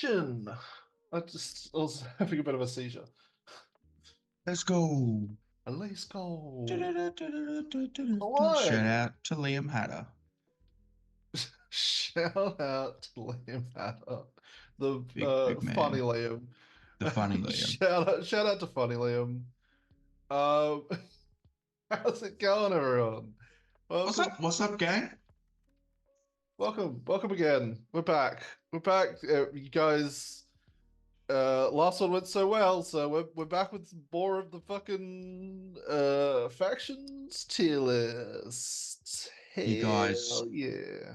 action. I was having a bit of a seizure. Let's go. Let's go. Shout Hello. out to Liam Hatter, Shout out to Liam Hatter, the big funny man, Liam. the funny Liam. Shout out to funny Liam. Um, how's it going, everyone? What's Welcome, up? What's up, gang? welcome again. We're back. We're back. You guys. Last one went so well, so we're back with more of the fucking factions tier list. You guys Hell yeah.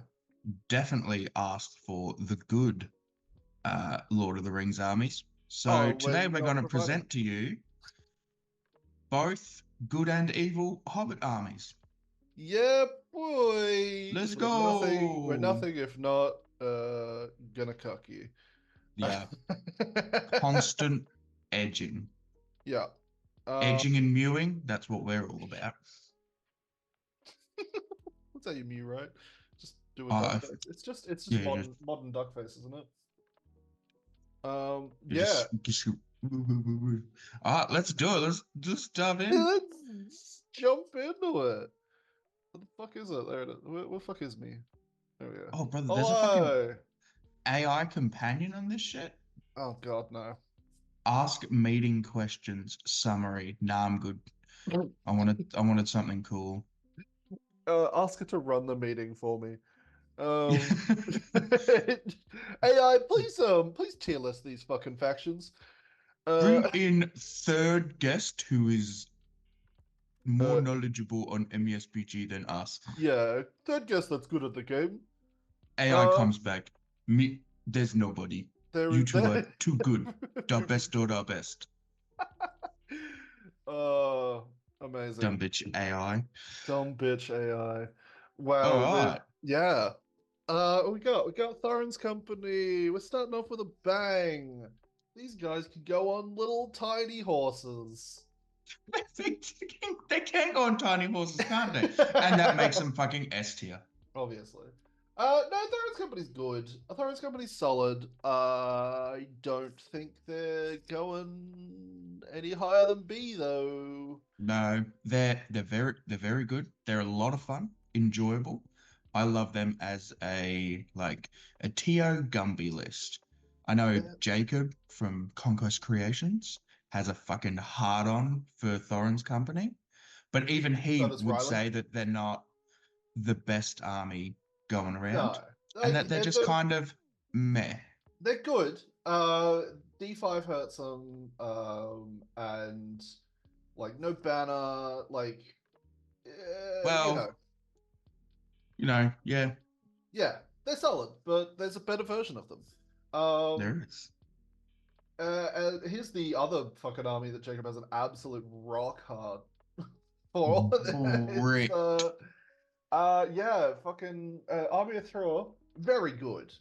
definitely asked for the good Lord of the Rings armies. Oh, So we're today we're going not to providing. present to you both good and evil Hobbit armies. Yeah, boys. Let's We're go. nothing if not gonna cuck you. Yeah, constant edging. Yeah. Uh Edging and mewing, that's what we're all about. what's that you mean, right? Just do a duck Uh, face. It's just yeah, just modern duck face, isn't it? You Yeah. just all right, let's do it. Let's just dive in. Let's jump into it. What the fuck is it? There it is. What the fuck is me? There we go. Oh, brother, there's a fucking Hello. AI companion on this shit. Oh God, no. Ask meeting questions summary. Nah, I'm good. I wanted something cool. Ask her to run the meeting for me. AI, please tier list these fucking factions. Bring Uh, in third guest who is more uh, knowledgeable on MESBG than us. yeah, third guess that's good at the game. AI Uh, comes back. Me, there's nobody. there, You two are there. too good. The best or the best. Uh, Dumb amazing. bitch AI. Dumb bitch AI. All Wow, right. yeah. We got Thorin's company. We're starting off with a bang. These guys could go on little tiny horses. They can go on tiny horses, can't they? And that makes them fucking S tier. Obviously. No, Thorin's company's good. Thorin's company's solid. I don't think they're going any higher than B though. No, they're very good. They're a lot of fun, enjoyable. I love them as a Tio Gumby list. I know They're, Jacob from Conquest Creations has a fucking hard on for Thorin's company, but even so he does would Rylan. say that they're not the best army going around, No, and like that they're just kind of meh. they're good. D5 hurts them, and like no banner, like you know, Well, yeah, yeah, they're solid, but there's a better version of them. Um, there is. and here's the other fucking army that Jacob has an absolute rock hard for. It's Bricked. yeah, fucking Army of Thor, very good.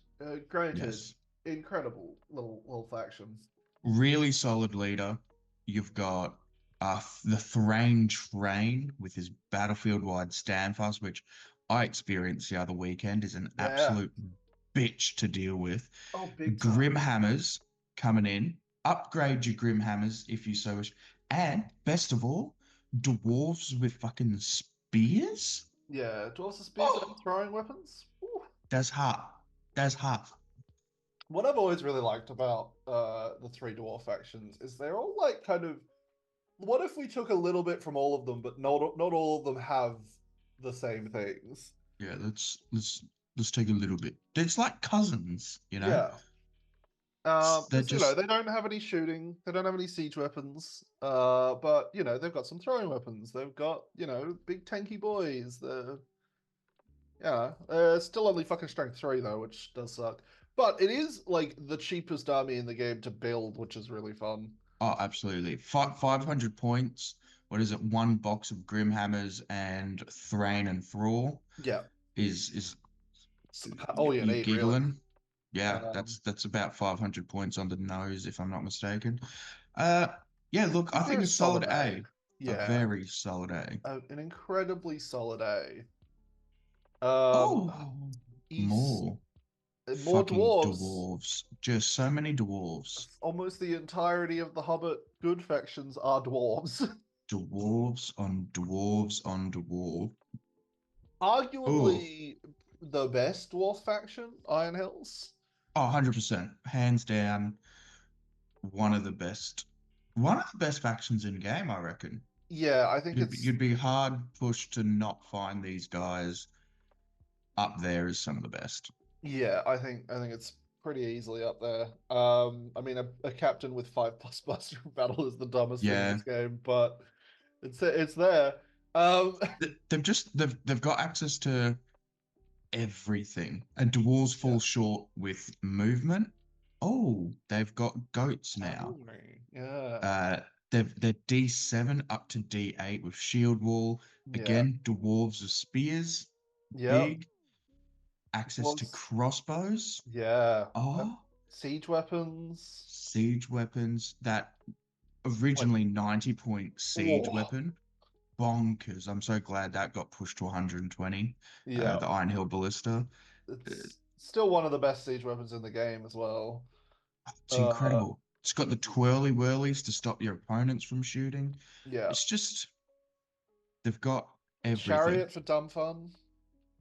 Granted, Yes. incredible little faction. Really solid leader. You've got the Thrain Train with his battlefield-wide standfast, which I experienced the other weekend, is an Yeah. absolute bitch to deal with. Oh, big time. Grim Hammers coming in. Upgrade your Grim Hammers if you so wish. And best of all, dwarves with fucking spears. Yeah, dwarves with spears and Oh, throwing weapons. Ooh. that's hot. That's hot. What I've always really liked about the three dwarf factions is they're all like kind of. What if we took a little bit from all of them, but not all of them have the same things? Yeah, let's take a little bit. It's like cousins, you know? Yeah. They're Because just they don't have any shooting, they don't have any siege weapons. But they've got some throwing weapons. They've got big tanky boys. Still only fucking strength three though, which does suck. But it is like the cheapest army in the game to build, which is really fun. oh, absolutely. 500 points. What is it? One box of Grim Hammers and Thrain and Thrall Yeah, is all you you need really. giggling? Yeah, Um, that's about 500 points on the nose, if I'm not mistaken. Uh, yeah, I look, I think they're think a a solid solid A. A, a Yeah, very solid A. an incredibly solid A. Oh, East more. More Fucking dwarves. dwarves. Just so many dwarves. Almost the entirety of the Hobbit good factions are dwarves. Dwarves on dwarves on dwarf. Oh, Arguably the best dwarf faction, Iron Hills. oh, 100%. Hands down, one of the best factions in game, I reckon. Yeah, I think You'd be hard pushed to not find these guys up there as some of the best. I think it's pretty easily up there. I mean, a captain with 5+ Buster Battle is the dumbest thing in Yeah, this game, but it's there. Um, they've got access to everything. And dwarves yeah, fall short with movement. Oh, they've got goats now. cavalry. Yeah, Uh, they're D7 up to D8 with shield wall. yeah, Again, dwarves with spears, yep. big access to Was crossbows. yeah, Oh, siege weapons. siege weapons. That Like, originally 90-point siege oh, weapon. Bonkers. I'm so glad that got pushed to 120. yeah. The Iron Hill Ballista. Uh, It's still one of the best siege weapons in the game as well. It's Uh, incredible. It's got the twirly whirlies to stop your opponents from shooting. yeah. It's just, they've got everything. Chariot for dumb fun.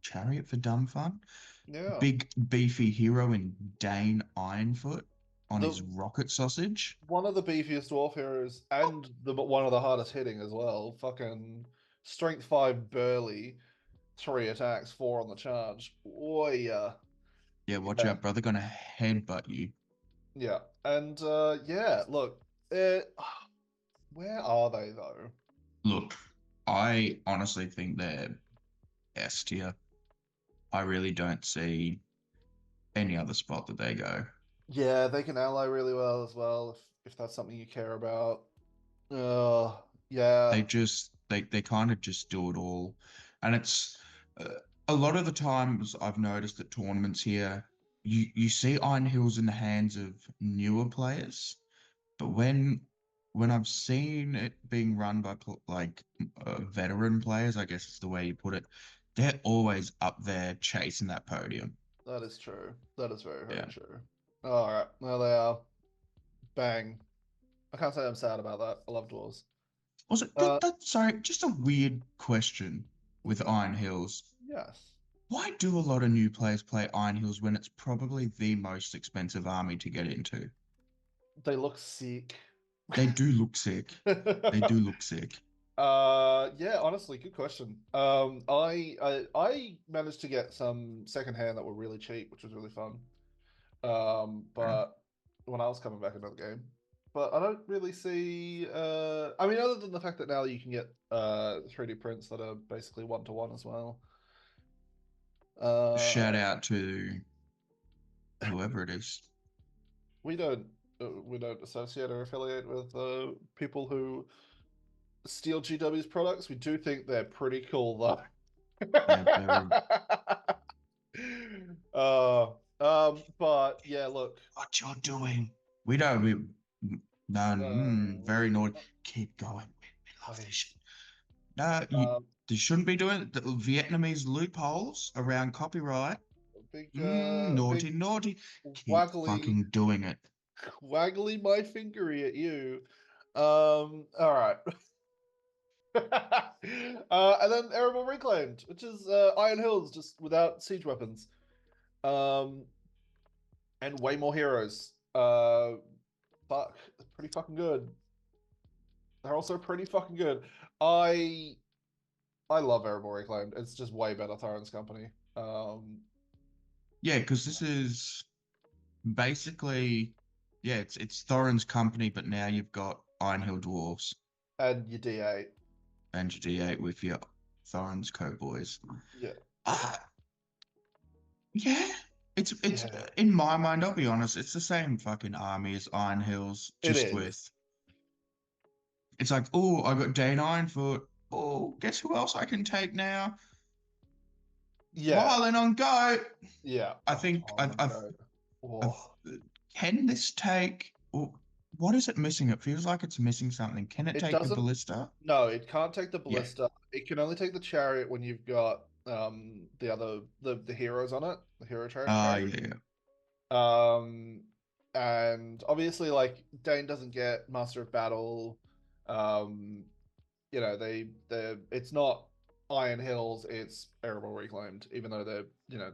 Chariot for dumb fun. Yeah. Big beefy hero in Dane Ironfoot on The his rocket sausage. One of the beefiest dwarf heroes and the one of the hardest hitting as well. Fucking strength 5 burly, 3 attacks, 4 on the charge. Oh yeah. Yeah, watch Yeah. out, brother. Gonna headbutt you. Yeah. And yeah, look, it where are they though? Look, I honestly think they're S tier. I really don't see any other spot that they go. Yeah, they can ally really well as well if that's something you care about. They Yeah. just they kind of just do it all, and it's a lot of the times I've noticed at tournaments here, you see Iron Hills in the hands of newer players, but when I've seen it being run by veteran players, I guess is the way you put it, they're always up there chasing that podium. That is true. That is very, very Yeah. true. All right. Well, they are. Bang. I can't say I'm sad about that. I love dwarves. Also, Uh, sorry, just a weird question with mhm, Iron Hills. yes. Why do a lot of new players play Iron Hills when it's probably the most expensive army to get into? They look sick. They do look sick. They do look sick. Yeah, honestly, good question. I managed to get some secondhand that were really cheap, which was really fun. Yeah. But when I was coming back into the game, but I don't really see. I mean, other than the fact that now you can get 3D prints that are basically 1-to-1 as well. Shout Uh, out to whoever it is. we don't associate or affiliate with people who steal GW's products. We do think they're pretty cool though. They're very But yeah, look, what you're doing. We don't we no very we naughty. Keep going. We love this please. shit. No, Um, you shouldn't be doing it. The Vietnamese loopholes around copyright. big Naughty, naughty. Keep waggly, fucking doing it. waggly my fingery at you. All right. And then Erebor Reclaimed, which is Iron Hills just without siege weapons. Um, and way more heroes. Fuck, pretty fucking good. They're also pretty fucking good. I I love Erebor Reclaimed. It's just way better Thorin's Company. Um, Yeah, because this is basically, yeah, it's Thorin's company, but now you've got Ironhill Dwarves and your D8. and your D8 with your Thorin's co-boys. Yeah. Uh, yeah, it's Yeah. in my mind, I'll be honest, it's the same fucking army as Iron Hills, It just with is. it's like, oh, I got Dane Ironfoot. Oh, guess who else I can take now? Yeah. Violin on go. Yeah. I Oh, think Parliament go. I've Oh. can this take? Or what is it missing? It feels like it's missing something. Can it It take the doesn't. ballista? No, it can't take the Yeah. ballista. It can only take the chariot when you've got the other the heroes on it, the hero Ah, chariot. yeah. Um, and obviously, like Dane doesn't get Master of Battle. Um, they it's not Iron Hills, it's Erebor Reclaimed, even though they're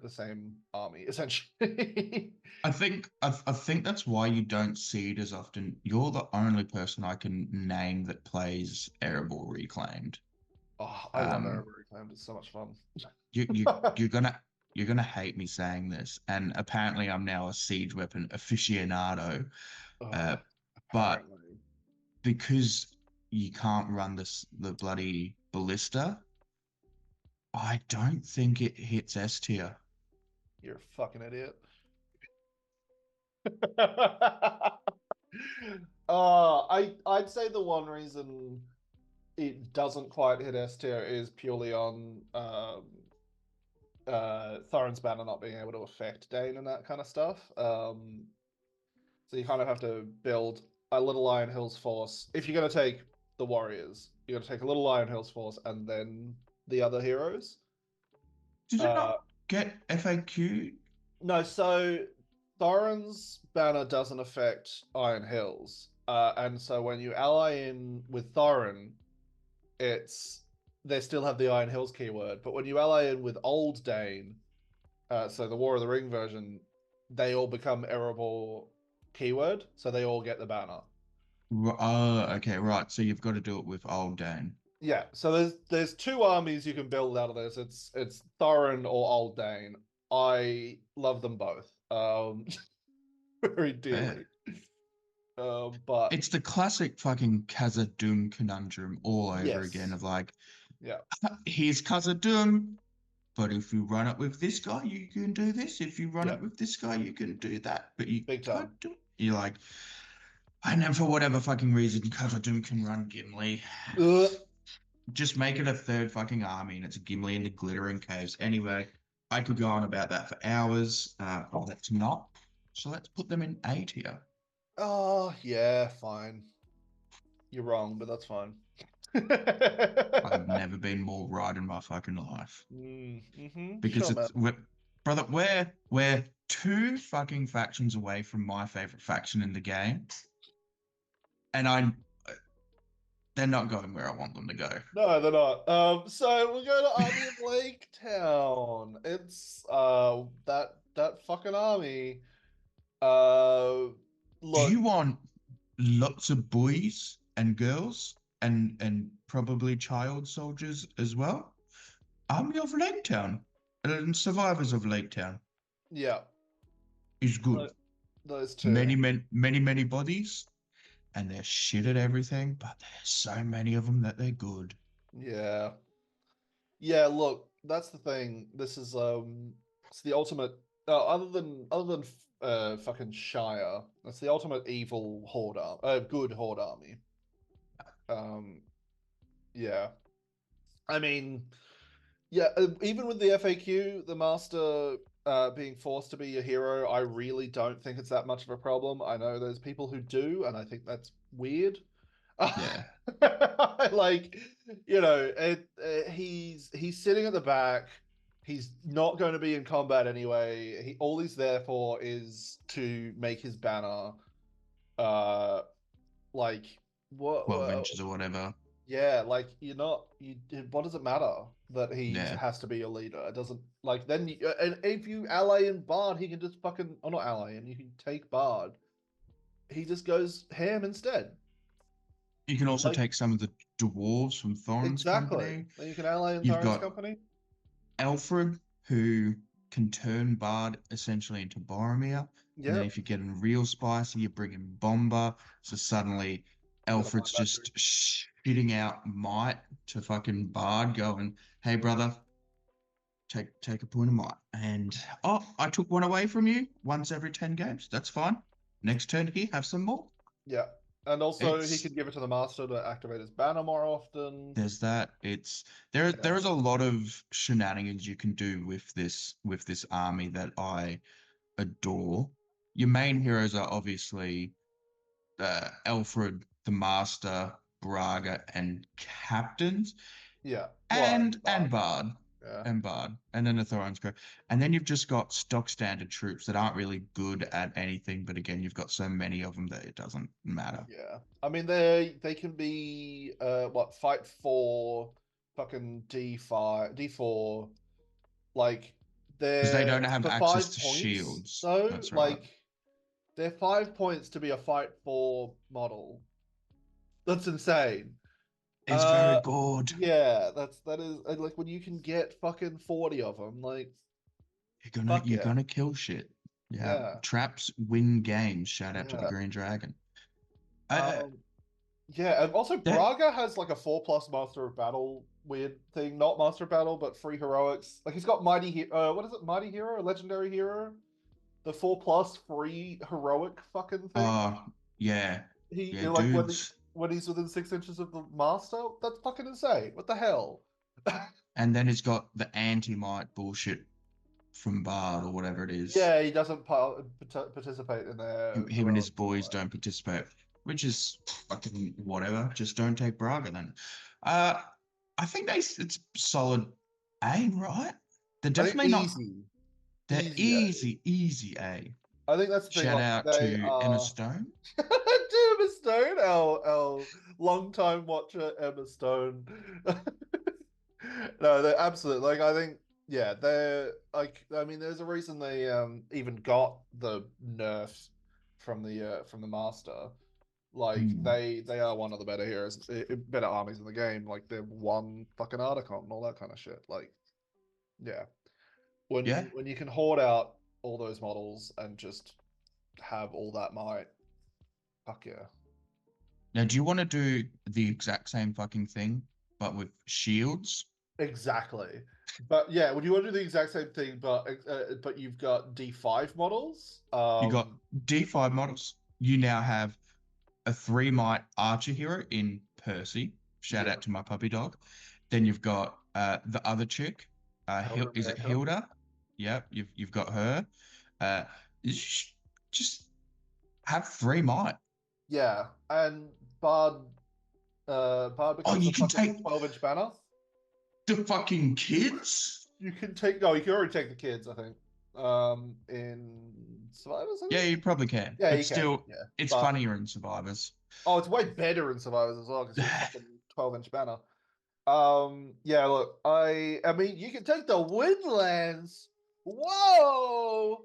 the same army essentially. I think that's why you don't see it as often. You're the only person I can name that plays Erebor Reclaimed. Oh, I love Um, Erebor Reclaimed. It's so much fun. you you you're gonna hate me saying this, and apparently I'm now a siege weapon aficionado. Uh, but Apparently, because you can't run the bloody ballista, I don't think it hits S tier. you're a fucking idiot. I'd say the one reason it doesn't quite hit S tier is purely on Thorin's banner not being able to affect Dane and that kind of stuff. So you kind of have to build a little Iron Hills force. If you're going to take the warriors, you're going to take a little Iron Hills force and then the other heroes. Did it Uh, not get FAQ? no, so Thorin's banner doesn't affect Iron Hills. And so when you ally in with Thorin, it's they still have the Iron Hills keyword. But when you ally in with Old Dane, so the War of the Ring version, they all become Erebor keyword, so they all get the banner. Oh, okay, right. So you've got to do it with Old Dane. Yeah, so there's two armies you can build out of this. It's Thorin or Old Dane. I love them both, very dearly. Fair. But It's the classic fucking Khazad-dûm conundrum all over again yes, of like, yeah, here's Khazad-dûm, but if you run it with this guy, you can do this. If you run yeah, it with this guy, you can do that. But you big time. can't do it. You're like, and then for whatever fucking reason, Khazad-dûm can run Gimli. Ugh. Just make it a third fucking army and it's a Gimli into glittering caves. Anyway, I could go on about that for hours. Oh, that's not. So let's put them in A tier. Oh yeah, fine. You're wrong, but that's fine. I've never been more right in my fucking life. Because Sure, man. brother, we're two fucking factions away from my favorite faction in the game, and they're not going where I want them to go. No, they're not. So we'll go to Army of Lake Town. It's that fucking army. Uh, Do you look, want lots of boys and girls and probably child soldiers as well? Army of Lake Town and Survivors of Lake Town yeah, is good. tho- those two. Many bodies, and they're shit at everything, but there's so many of them that they're good. Yeah, yeah. Look, that's the thing. This is it's the ultimate. Other than fucking Shire, that's the ultimate evil good horde army. Um, yeah. I mean, yeah, even with the FAQ, the master being forced to be a hero, I really don't think it's that much of a problem. I know there's people who do, and I think that's weird. Yeah. Like, he's sitting at the back. He's not going to be in combat anyway. All he's there for is to make his banner. Uh, like, 12 what? inches or whatever. Yeah, like you're not you. What does it matter that he Yeah. has to be a leader? It doesn't like then. And if you ally in Bard, he can just fucking. Or not ally, and you can take Bard. He just goes ham instead. You can also Like take some of the dwarves from Thorin's exactly. company. Then you can ally in You've Tharen's got company. Alfred, who can turn Bard essentially into Boromir. And then Yep. if you're getting real spicy, you bring in Bomber. So suddenly You got a Alfred's mind battery. just shitting out might to fucking Bard, going, hey, brother, take a point of might. And oh, I took one away from you once every 10 games. That's fine. Next turn here, have some more. Yeah, and also he It's could give it to the master to activate his banner more often. There's that. It's there Yeah. is a lot of shenanigans you can do with this army that I adore. Your main heroes are obviously Alfred, the Master, Braga, and Captains, Yeah. Well, and and Bard. Bard. Yeah. and Bard, and then the Thorin's Crew. And then you've just got stock standard troops that aren't really good at anything, but again, you've got so many of them that it doesn't matter. Yeah. I mean they can be what fight for fucking D5 D4 like Because they they're don't have for access 5 points shields. though That's right. like they're 5 points to be a fight for model. That's insane. It's very Uh good. yeah, that is like when you can get fucking 40 of them like fuck You're yeah. gonna kill shit. Yeah. Yeah. Traps win games. Shout out to the Yeah. Green Dragon. Uh, Um Yeah, and also that Braga has like a 4+ Master of Battle weird thing. Not Master of Battle, but free heroics. Like he's got what is it? Mighty Hero, Legendary Hero? The 4+ free heroic fucking thing. uh yeah. He Yeah, like dudes. when he's within 6 inches of the master. That's fucking insane. What the hell? And then he's got the anti-might bullshit from Bard or whatever it is. Yeah, he doesn't participate in their Him and his heroics boys anyway. don't participate, which is fucking whatever. Just don't take Braga then. Uh, I think it's solid A, right? They're I think definitely not. easy, They're easy A. easy A. I think that's the thing. Shout Like out they to Emma are. Stone. Emma Stone, our long-time watcher, Emma Stone. No, they're absolute. Like I think, yeah, they're like. I mean, there's a reason they even got the nerf from the master. Like Hmm. they are one of the better heroes, better armies in the game. Like they've won fucking Articon and all that kind of shit. Like yeah, Yeah. when you can hoard out all those models and just have all that might, fuck yeah. Now, do you want to do the exact same fucking thing, but with shields? Exactly. But yeah, would you want to do the exact same thing, but you've got D5 models? You got D5 models. You now have a 3 might archer hero in Percy. Shout Yeah, out to my puppy dog. Then you've got the other chick. Elder Is it America. Hilda? Yep, you've got her. Uh, just have 3 might. Yeah, and Bard Oh, becomes you a can fucking take 12-inch banner. the fucking kids. You can take no, you can already take the kids, I think. In Survivors, I Yeah, think. you probably can, Yeah, but you can. still, Yeah, it's but funnier in Survivors. oh, it's way better in Survivors as well because you're a fucking 12-inch banner. Yeah, look, I mean, you can take the Windlands. Whoa!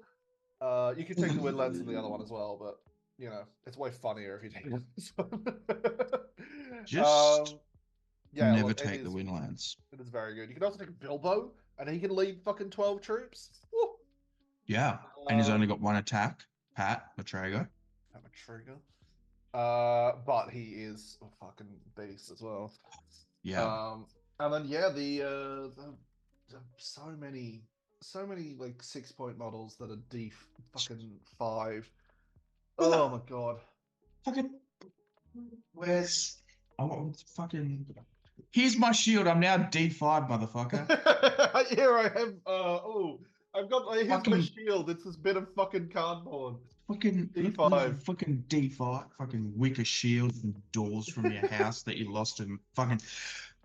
You can take the Windlands in the other one as well, but you know, it's way funnier if you take this one. Just Yeah, never look, take the Windlands. it is very good. You can also take Bilbo, and he can lead fucking 12 troops. Woo! Yeah, and he's only got one attack. Pat Matrago. Have a trigger. But he is a fucking beast as well. Yeah. Um, and then yeah, the so many like 6 point models that are D fucking 5. Who the Oh my god. fucking where's I want fucking here's my shield. I'm now D5, motherfucker. Here I have. Oh, I've got. Here's my Fucking shield. It's this bit of fucking cardboard. look D5. fucking D5, fucking wicker shield and doors from your house that you lost in fucking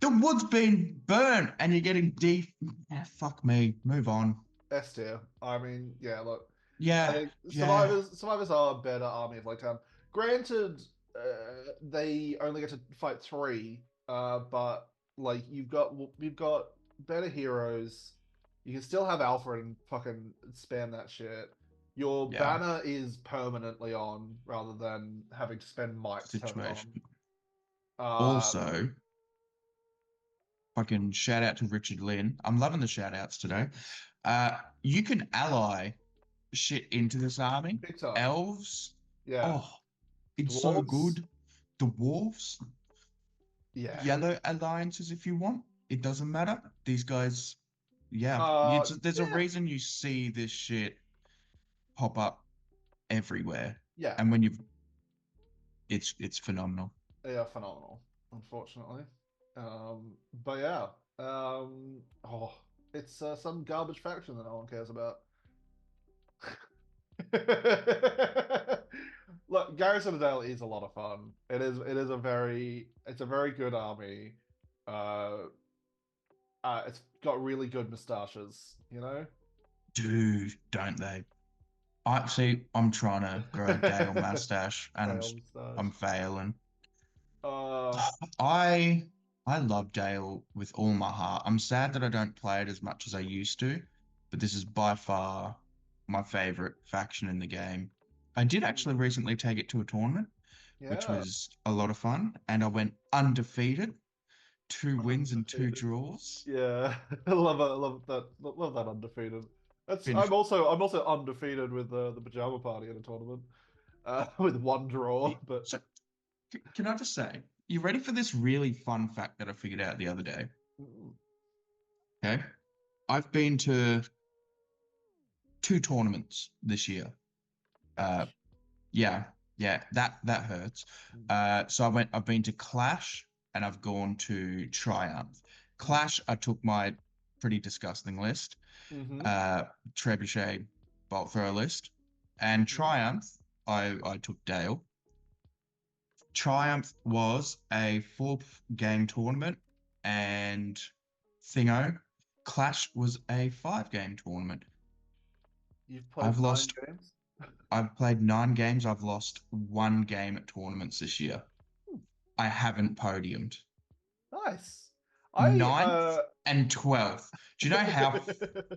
the wood's been burnt and you're getting D. Ah, fuck me. Move on. S tier. I mean, yeah. Look, I Yeah, think yeah, survivors are a better army of Leytown. Granted, they only get to fight 3, but like you've got better heroes. You can still have Alfred and fucking spam that shit. Your yeah. banner is permanently on rather than having to spend might to turn it on. Situation. Uh, Also, fucking shout out to Richard Lynn. I'm loving the shout outs today. You can ally shit into this army. Big time. Elves. Yeah. Oh, it's so Dwarves. good. Dwarves. Yeah. Yellow alliances if you want. It doesn't matter. These guys, yeah. There's a Yeah. reason you see this shit pop up everywhere. Yeah. And when you've it's phenomenal. They are phenomenal, unfortunately. But yeah, oh, it's some garbage faction that no one cares about. Look, Garrison of Dale is a lot of fun. It is. It's a very good army. Uh, It's got really good moustaches, you know? Dude, don't they? I see. I'm trying to grow a Dale mustache, and Dale moustache. I'm failing. Uh, I I love Dale with all my heart. I'm sad that I don't play it as much as I used to, but this is by far my favorite faction in the game. I did actually recently take it to a tournament, which yeah. was a lot of fun, and I went undefeated, 2 wins and two Undefeated. draws. Yeah, I love it. I love that undefeated. That's Finished. I'm also undefeated with the pajama party in a tournament, with one draw. But So, can I just say, you ready for this really fun fact that I figured out the other day? mm, Okay. I've been to 2 tournaments this year. Uh, ouch. yeah, yeah, that hurts. Mm. So I've been to Clash and I've gone to Triumph. Clash, I took my pretty disgusting list, Mm-hmm. uh, Trebuchet bolt thrower list, and Mm-hmm. Triumph, I took Dale. Triumph was a 4 game tournament, and Thingo, Clash was a 5 game tournament. You've I've played nine lost games. I've played 9 games. I've lost 1 game at tournaments this year. I haven't podiumed. Nice. I Ninth and 12th. Do you know how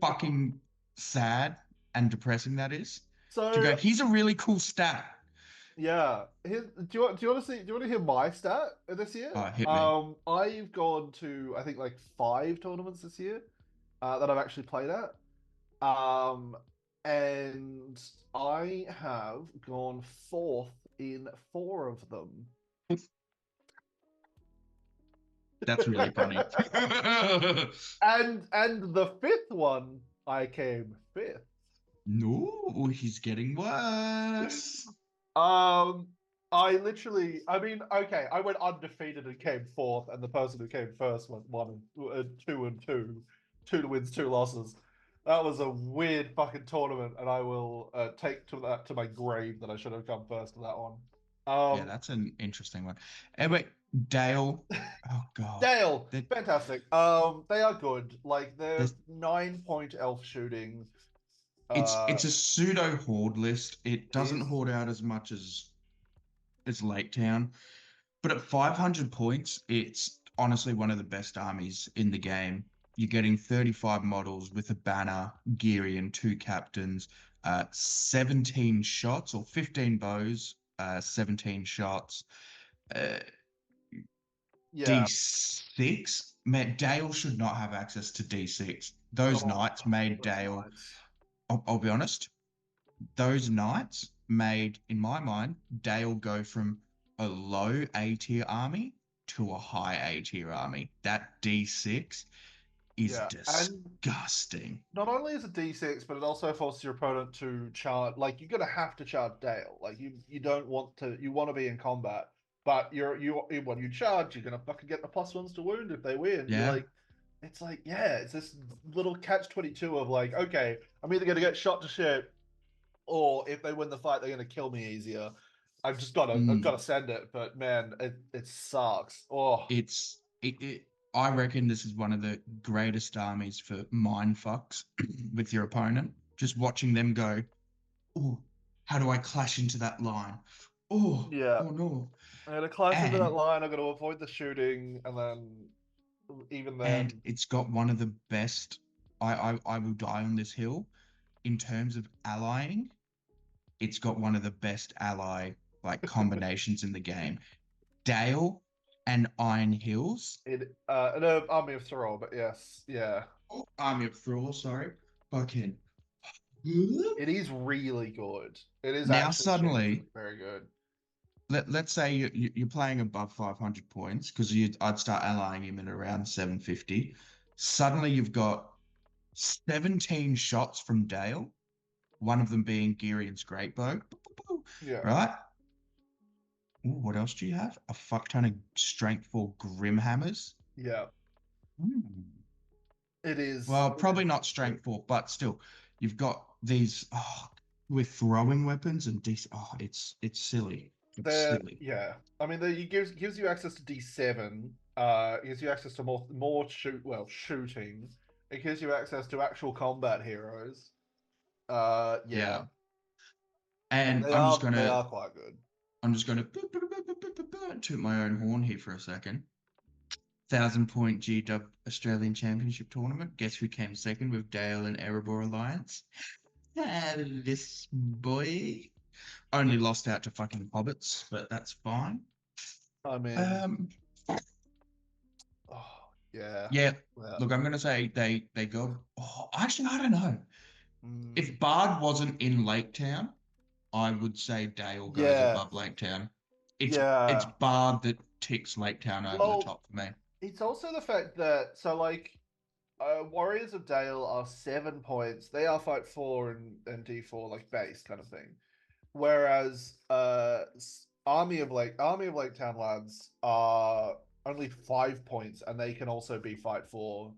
fucking sad and depressing that is? To go, So here's a really cool stat. yeah, do you want to hear my stat this year? Hit me. I've gone to I think like 5 tournaments this year, that I've actually played at. Um, and I have gone fourth in 4 of them. That's really funny. And the fifth one, I came fifth. No, he's getting worse. Um, I mean, okay, I went undefeated and came fourth, and the person who came first went two and two, 2 wins, 2 losses. That was a weird fucking tournament, and I will take to that to my grave that I should have come first to that one. Yeah, that's an interesting one. Anyway, Dale. Oh God. Dale, There, fantastic. They are good. Like they're there's 9 point elf shooting. it's a pseudo horde list. It It doesn't is. hoard out as much as Lake Town, but at 500 points, it's honestly one of the best armies in the game. You're getting 35 models with a banner, Geary, and 2 captains, 17 shots or 15 bows, 17 shots. Uh, Yeah. D6. Man, Dale should not have access to D6. Those Oh, knights made those Dale. nights. I'll be honest. Those knights made, in my mind, Dale go from a low A tier army to a high A tier army. That D6 is Yeah, and disgusting. not only is it D6, but it also forces your opponent to charge. Like you're gonna have to charge Dale. Like you don't want to. You want to be in combat, but when you charge, you're gonna fucking get the +1s to wound if they win. You're Yeah. like, it's like yeah, it's this little catch 22 of like, okay, I'm either gonna get shot to shit, or if they win the fight, they're gonna kill me easier. I've Mm, gotta send it, but man, it sucks. Oh it, I reckon this is one of the greatest armies for mind fucks with your opponent. Just watching them go, oh, how do I clash into that line? Oh, yeah, oh no. I'm gonna clash into that And line. I'm gonna avoid the shooting, and then even and then, it's got one of the best. I will die on this hill in terms of allying. It's got one of the best ally like combinations in the game. Dale and Iron Hills. an army of Sorrow, but yes, yeah, Oh, Army of Thrall, sorry. Fucking. it is really good. It is Now actually suddenly, genuinely very good. let's say you're playing above 500 points because I'd start allying him at around 750. Suddenly you've got 17 shots from Dale, one of them being Girian's great bow, Yeah, right? Ooh, what else do you have? A fuck ton of strength for Grim Hammers. yeah, Hmm. it is. Well, It is probably not good. strength for, but still, you've got these with throwing weapons and oh, it's silly. It's They're silly. yeah. I mean, they gives you access to D7. It gives you access to more shooting. It gives you access to actual combat heroes. Yeah, Yeah. And I'm just they gonna are quite good. I'm just gonna toot my own horn here for a second. 1,000 point GW Australian Championship tournament. Guess who came second with Dale and Erebor Alliance? This boy. Only lost out to fucking Hobbits, but that's fine. I mean, Um, oh yeah, yeah. yeah. Look, I'm gonna say they go. Oh, actually, I don't know. Mm, If Bard wasn't in Lake Town, I would say Dale goes yeah, above Lake Town. It's yeah. Bard that ticks Lake Town over the Well, top for me. it's also the fact that Warriors of Dale are 7 points. They are fight four and D4 like base kind of thing. Whereas Army of Lake Town lads are only 5 points, and they can also be fight four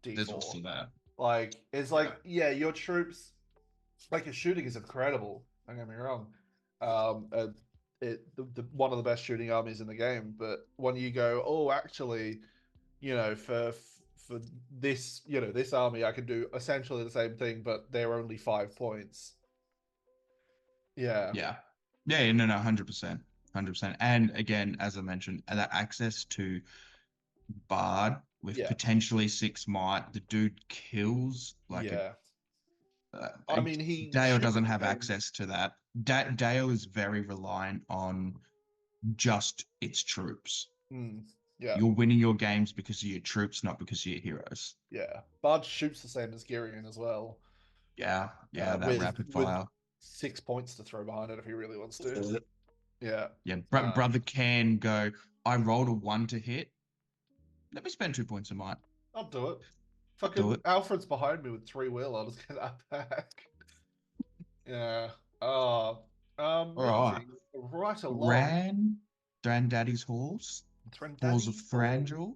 There's D4. also that. Like it's Yeah. like yeah, your troops like your shooting is incredible. Don't get me wrong. Uh, the one of the best shooting armies in the game. But when you go, oh, actually, for this, this army, I can do essentially the same thing, but they're only 5 points. Yeah, Yeah. Yeah, no, no, 100%. 100%. And again, as I mentioned, that access to Bard with yeah, potentially 6 might, the dude kills like a yeah. uh, I mean, he Dale should doesn't have have been. access to that. Dale is very reliant on just its troops. Yeah, You're winning your games because of your troops, not because of your heroes. yeah. Bud shoots the same as Girion as well, Yeah, yeah, that with rapid fire. 6 points to throw behind it if he really wants to. Yeah, Yeah, um, brother can go. I rolled a 1 to hit. Let me spend 2 points of might. I'll do it. I'll do Fucking it. Alfred's behind me with 3 wheel. I'll just get that back. Yeah. All right. Moving right along. Granddaddy's Halls. Halls of Trendaddy Hall. Thranduil.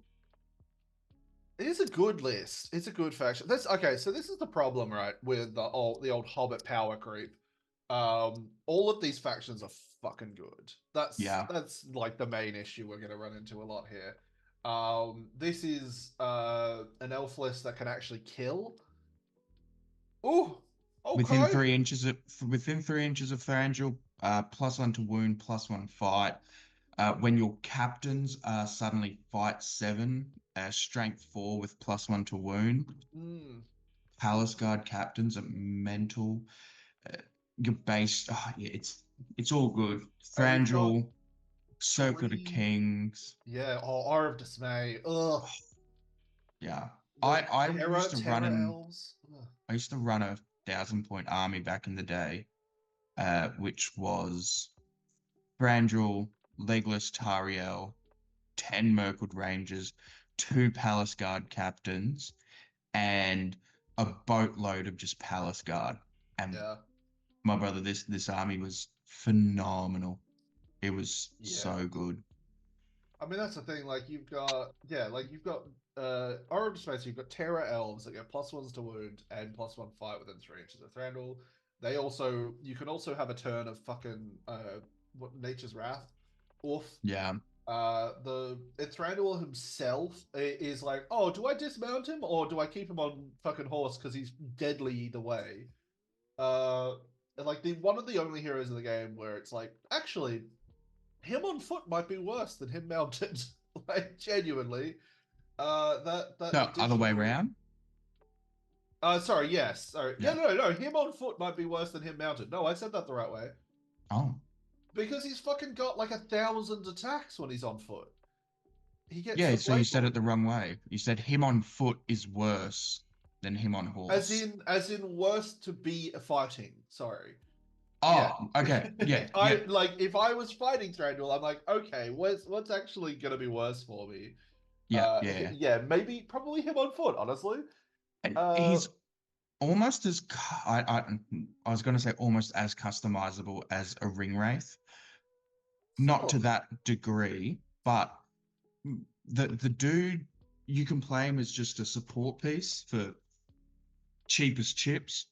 It is a good list. It's a good faction. That's okay. So this is the problem, right, with the old Hobbit power creep. All of these factions are fucking good. Yeah. That's like the main issue we're gonna run into a lot here. This is an elf list that can actually kill. Oh, Within okay. 3 inches of Thranduil, +1 to wound, +1 fight. When your captains are suddenly fight 7, strength 4 with +1 to wound. Mm. Palace Guard captains are mental. Uh, your base, yeah, it's all good. And you've got Thranduil, Circuit of three. Kings. Yeah. Oh, Awe of Dismay. Ugh. Yeah. The I used to run Terra an Elves. Ugh. I used to run a 1,000 point army back in the day, which was Brandrel, Legless Tariel, 10 Mirkwood Rangers, 2 Palace Guard captains, and a boatload of just Palace Guard. And Yeah. my brother, this army was phenomenal. It was Yeah. so good. I mean, that's the thing. You've got Orange Space. You've got Terra Elves that get +1s to wound and +1 fight within 3 inches of Thranduil. You can also have a turn of fucking what Nature's Wrath. Oof. Yeah. The Thranduil himself is like, oh, do I dismount him or do I keep him on fucking horse because he's deadly either way? And like the one of the only heroes in the game where it's like, actually, him on foot might be worse than him mounted. Like genuinely, that No, other way additional. around. Sorry, yes, sorry, yeah, Yeah. no. Him on foot might be worse than him mounted. No, I said that the right way Oh. because he's fucking got like 1,000 attacks when he's on foot. He gets Yeah, the so you blade said it the multiple. wrong way. You said him on foot is worse than him on horse. As in worse to be fighting. Sorry. Yeah. Oh, okay. Yeah, yeah, I like if I was fighting Thranduil, I'm like, okay, what's actually gonna be worse for me? yeah, yeah, yeah. Yeah, maybe probably him on foot, honestly. And Uh, he's almost as I was going to say almost as customizable as a ring wraith. Not sort to of. that degree, but the dude you can play him as just a support piece for cheapest chips.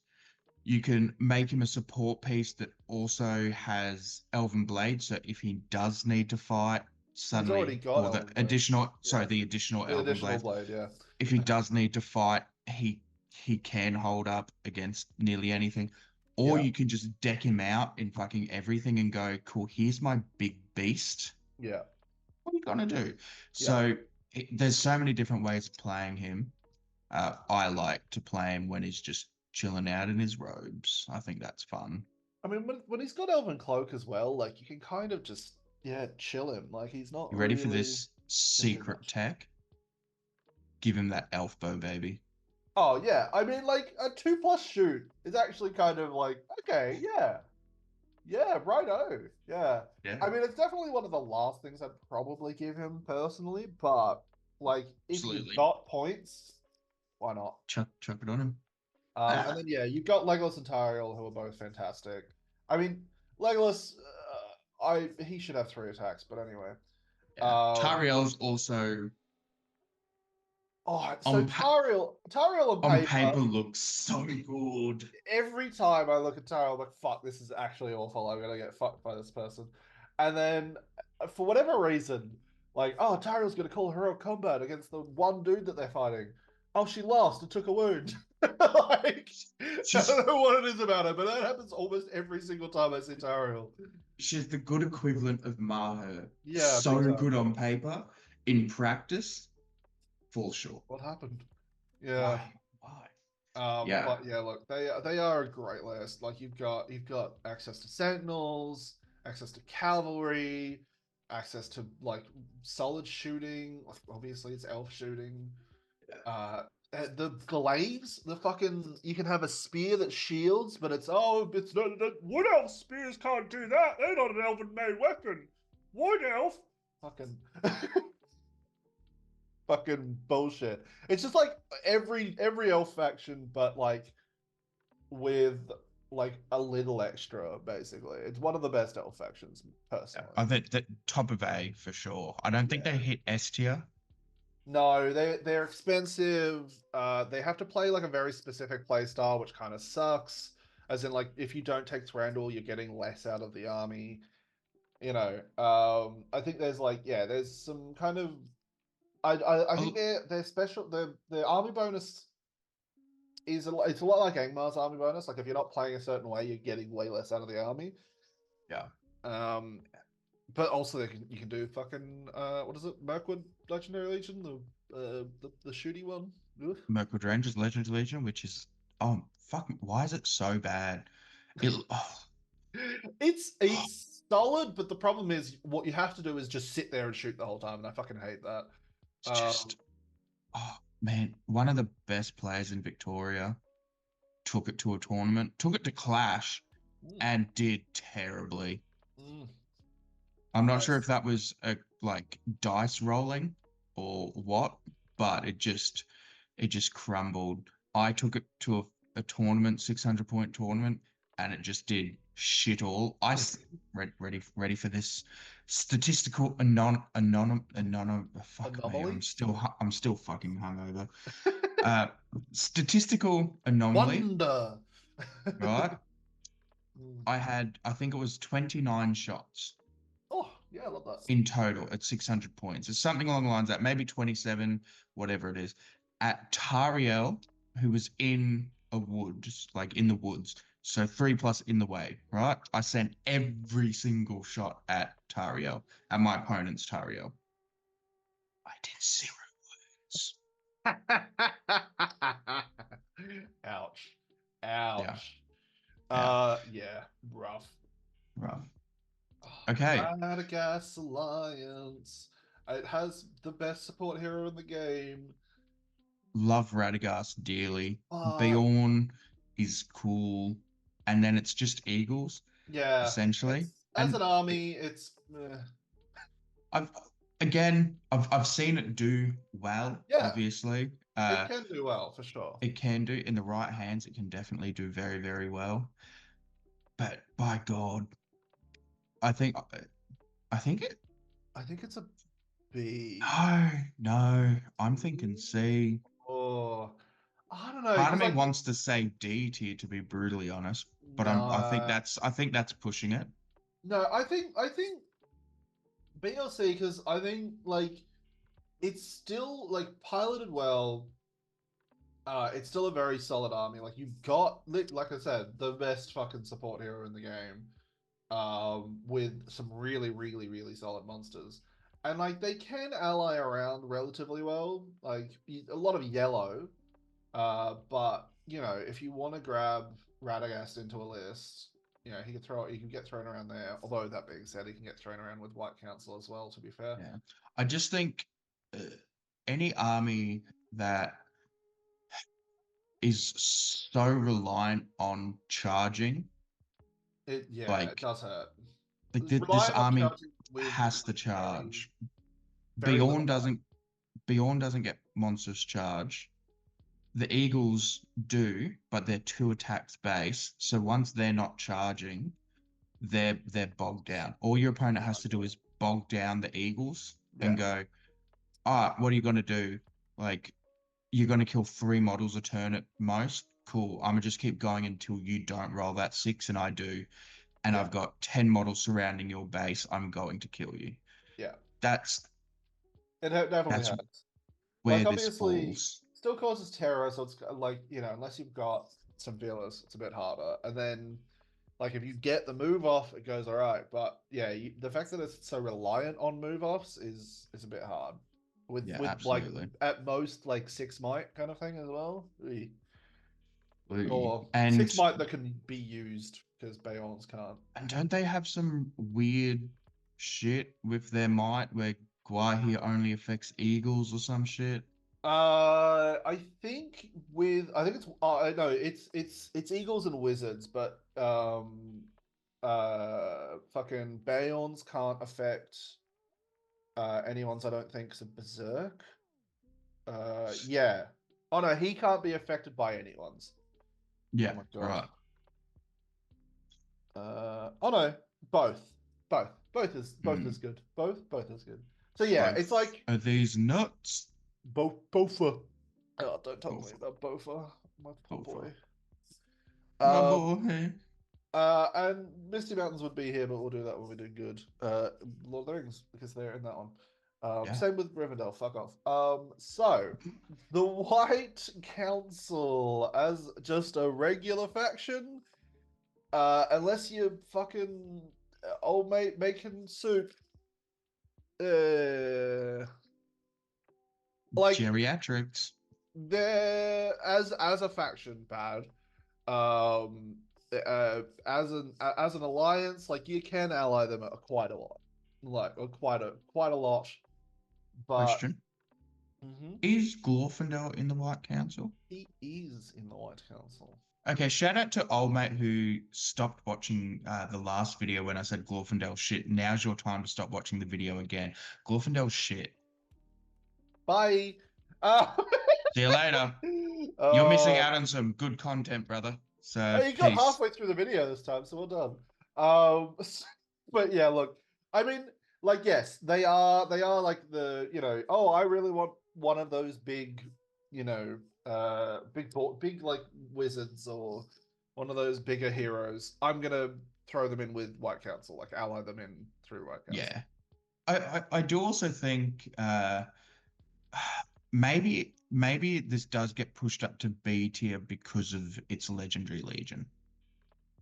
You can make him a support piece that also has Elven Blade. So if he does need to fight He's already suddenly, got or the Elven Blade. additional, Yeah, sorry, the additional the Elven additional Blade, blade. Yeah, if he does need to fight, he can hold up against nearly anything. Or yeah, you can just deck him out in fucking everything and go, cool, here's my big beast. yeah, What are you gonna do? yeah. So there's so many different ways of playing him. I like to play him when he's just chilling out in his robes. I think that's fun. I mean, when he's got Elven Cloak as well, like you can kind of just chill him. Like he's not You ready for really this gonna do secret much. tech? Give him that elf bow, baby. Oh yeah, I mean, like a 2+ shoot is actually kind of like okay, yeah, yeah, righto, yeah. Yeah, I mean, it's definitely one of the last things I'd probably give him personally, but like if you've absolutely. got points, why not? Chuck it on him. And Ah, then yeah, you've got Legolas and Tariel who are both fantastic. I mean, Legolas, I he should have 3 attacks, but anyway. yeah. Um, Tariel's also oh, so on pa Tariel on on paper, paper looks so good. every time I look at Tariel, I'm like, fuck, this is actually awful. I'm gonna get fucked by this person. And then for whatever reason, like, oh, Tariel's gonna call heroic combat against the one dude that they're fighting. Oh, she lost and took a wound. Like, I She's don't know what it is about her, but that happens almost every single time I see Tariel. she's the good equivalent of Maher. Yeah, big So time. good on paper, in practice, falls short. What happened? Yeah. Why? Why? Yeah. But yeah, look, they are a great list. Like you've got access to sentinels, access to cavalry, access to like solid shooting. Like, obviously, it's elf shooting. Uh, the glaives, the fucking you can have a spear that shields, but it's not wood elf spears can't do that. They're not an elven made weapon. Wood elf, fucking fucking bullshit. It's just like every elf faction, but like with like a little extra, basically. It's one of the best elf factions, personally. I think that top of A for sure. I don't think they Yeah. hit S tier. No, they're expensive. They have to play like a very specific play style, which kind of sucks. As in, like, if you don't take Thranduil, you're getting less out of the army. I think there's like, yeah, there's some kind of I think Oh, their special their army bonus it's a lot like Angmar's army bonus. Like if you're not playing a certain way, you're getting way less out of the army. yeah. Um, but also you can do fucking what is it? Mirkwood Legendary Legion, the shooty one. Ugh. Mirkwood Rangers Legends Legion, which is fuck. Why is it so bad? It oh, It's solid, but the problem is what you have to do is just sit there and shoot the whole time, and I fucking hate that. it's Um, just oh man. One of the best players in Victoria took it to a tournament, took it to Clash, mm, and did terribly. mm, I'm not sure nice. if that was a like dice rolling or what, but it just crumbled. I took it to a tournament, 600 point tournament, and it just did shit all. Ready for this statistical fuck me, Anomaly. I'm still fucking hungover. Uh, statistical anomaly, Wonder. right? Mm. I think it was 29 shots Oh yeah, I love that. in total at 600 points. It's something along the lines that maybe 27, whatever it is. At Tariel, who was in a woods, like in the woods, so 3+ in the way, right? I sent every single shot at Tariel, at my opponent's Tariel. I did 0 words. Ouch. Yeah, Ouch. yeah, Yeah, rough. rough. Oh, Okay, Radagast Alliance. It has the best support hero in the game. love Radagast dearly. But Bjorn is cool, and then it's just Eagles yeah, essentially. it's as And an army, it's I've I've seen it do well, yeah, obviously. it can do well for sure. It can do in the right hands, it can definitely do very, very well. But by God, I think I think it I think it's a B. no, no, I'm thinking C. Oh, I don't know, Part of because me like wants to say D tier to be brutally honest, but no, I think that's pushing it. no, I think B or C because I think like it's still like piloted well. It's still a very solid army. Like you've got, like I said, the best fucking support hero in the game. With some really, really, really solid monsters, and like they can ally around relatively well. Like a lot of yellow. But you know, if you want to grab Radagast into a list, you know, he can get thrown around there. Although that being said, he can get thrown around with White Council as well, to be fair. Yeah. I just think uh, any army that is so reliant on charging, Yeah, it like does hurt. this Relying on army charging with has to very, charge. very Bjorn little life. doesn't Bjorn doesn't get monstrous charge. The Eagles do, but they're two attacks base. So once they're not charging, they're bogged down. All your opponent has to do is bog down the Eagles Yeah, and go, all right, what are you gonna do? Like you're gonna kill three models a turn at most. Cool. I'm gonna just keep going until you don't roll that six and I do. And yeah, I've got 10 models surrounding your base. I'm going to kill you. yeah. That's Definitely that's hurts. Like where this obviously, falls. still causes terror, so it's like you know, unless you've got some feelers, it's a bit harder. And then like if you get the move off, it goes all right. But yeah, the fact that it's so reliant on move offs is a bit hard. Yeah, With like absolutely. at most like six might kind of thing as well, Ooh. or six And might that can be used because Bayons can't. and don't they have some weird shit with their might where Gwahi only affects eagles or some shit? I think with I think it's no, it's Eagles and Wizards, but fucking Bayons can't affect anyone's. I don't think, so Berserk. Yeah. Oh no, he can't be affected by anyone's. Oh Yeah, my god. right. Oh no, both, both Mm. is good. Both is good. So yeah, it's Both like are these nuts? both. Oh, don't talk to me Both, about both. My poor both. boy. My Um, boy. and Misty Mountains would be here, but we'll do that when we do good. Lord of the Rings, because they're in that one. Yeah. Same with Rivendell, fuck off. So the White Council as just a regular faction, unless you're fucking old mate making soup. Uh, like Geriatrics. they're as a faction bad. Um, as an alliance, like you can ally them quite a lot, like quite a lot. But Question. mhm, Is Glorfindel in the White Council? he is in the White Council. Okay, shout out to old mate who stopped watching the last video when I said Glorfindel shit. Now's your time to stop watching the video again. Glorfindel shit. Bye. See you later. You're missing um, out on some good content, brother. So he got peace. halfway through the video this time, so well done. But yeah, look, I mean, like, yes, they are like the, you know, oh, I really want one of those big, you know, big like wizards or one of those bigger heroes. I'm gonna throw them in with White Council, like ally them in through White Council. Yeah. I do also think maybe this does get pushed up to B tier because of its legendary legion.